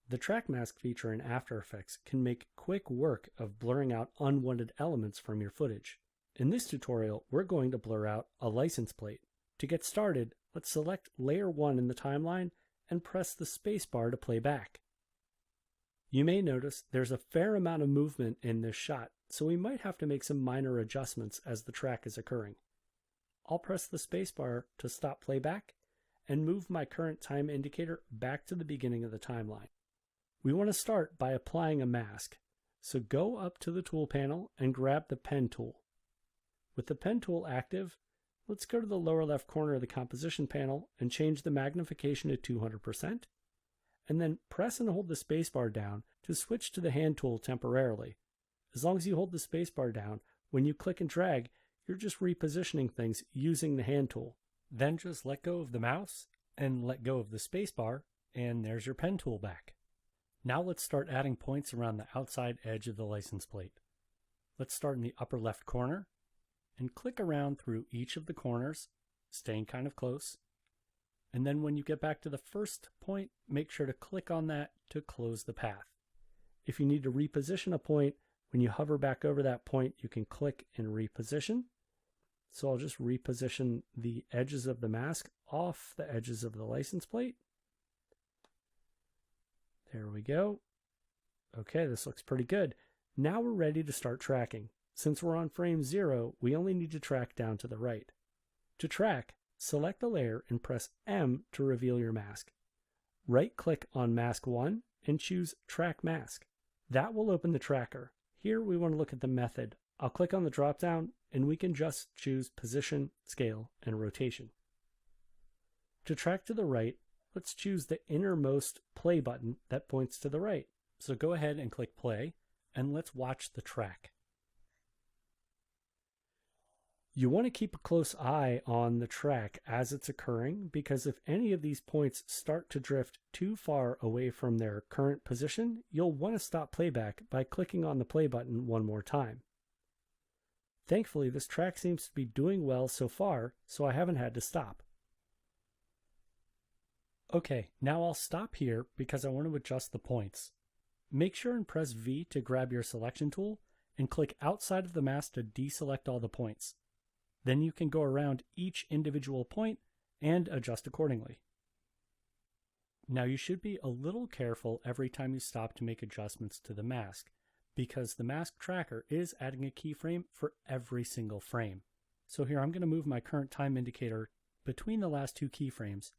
The track mask feature in After Effects can make quick work of blurring out unwanted elements from your footage. In this tutorial, we're going to blur out a license plate. To get started, let's select Layer 1 in the timeline and press the spacebar to play back. You may notice there's a fair amount of movement in this shot, so we might have to make some minor adjustments as the track is occurring. I'll press the spacebar to stop playback and move my current time indicator back to the beginning of the timeline. We want to start by applying a mask, so go up to the tool panel and grab the pen tool. With the pen tool active, let's go to the lower left corner of the composition panel and change the magnification to 200%, and then press and hold the spacebar down to switch to the hand tool temporarily. As long as you hold the spacebar down, when you click and drag, you're just repositioning things using the hand tool. Then just let go of the mouse and let go of the spacebar, and there's your pen tool back. Now let's start adding points around the outside edge of the license plate. Let's start in the upper left corner and click around through each of the corners, staying kind of close. And then when you get back to the first point, make sure to click on that to close the path. If you need to reposition a point, when you hover back over that point, you can click and reposition. So I'll just reposition the edges of the mask off the edges of the license plate. There we go. Okay, this looks pretty good. Now we're ready to start tracking. Since we're on frame 0, we only need to track down to the right. To track, select the layer and press M to reveal your mask. Right-click on Mask 1 and choose Track Mask. That will open the tracker. Here we want to look at the method. I'll click on the drop-down and we can just choose Position, Scale, and Rotation. To track to the right, let's choose the innermost play button that points to the right. So go ahead and click play, and let's watch the track. You want to keep a close eye on the track as it's occurring, because if any of these points start to drift too far away from their current position, you'll want to stop playback by clicking on the play button one more time. Thankfully, this track seems to be doing well so far, so I haven't had to stop. Okay, now I'll stop here because I want to adjust the points. Make sure and press V to grab your selection tool and click outside of the mask to deselect all the points. Then you can go around each individual point and adjust accordingly. Now you should be a little careful every time you stop to make adjustments to the mask, because the mask tracker is adding a keyframe for every single frame. So here I'm going to move my current time indicator between the last two keyframes,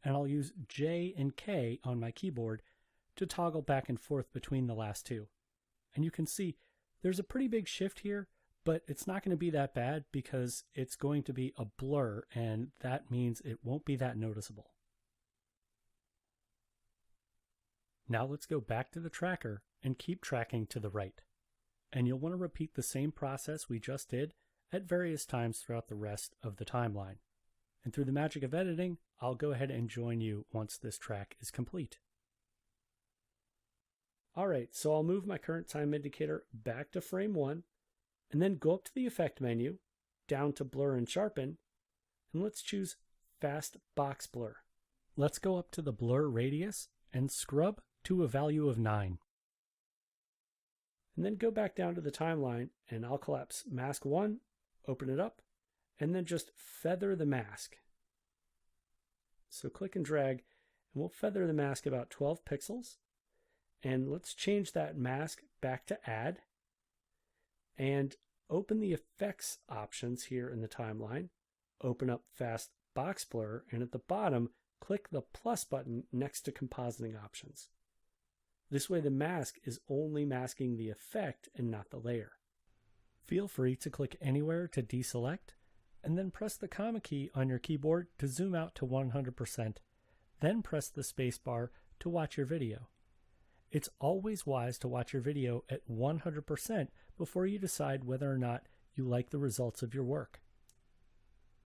and I'll use J and K on my keyboard to toggle back and forth between the last two. And you can see there's a pretty big shift here, but it's not going to be that bad because it's going to be a blur, and that means it won't be that noticeable. Now let's go back to the tracker and keep tracking to the right. And you'll want to repeat the same process we just did at various times throughout the rest of the timeline. And through the magic of editing, I'll go ahead and join you once this track is complete. Alright, so I'll move my current time indicator back to frame 1, and then go up to the Effect menu, down to Blur and Sharpen, and let's choose Fast Box Blur. Let's go up to the blur radius and scrub to a value of 9. And then go back down to the timeline, and I'll collapse Mask 1, open it up, and then just feather the mask. So click and drag, and we'll feather the mask about 12 pixels. And let's change that mask back to Add, and open the Effects options here in the timeline. Open up Fast Box Blur, and at the bottom, click the plus button next to Compositing Options. This way the mask is only masking the effect and not the layer. Feel free to click anywhere to deselect, and then press the comma key on your keyboard to zoom out to 100%, then press the spacebar to watch your video. It's always wise to watch your video at 100% before you decide whether or not you like the results of your work.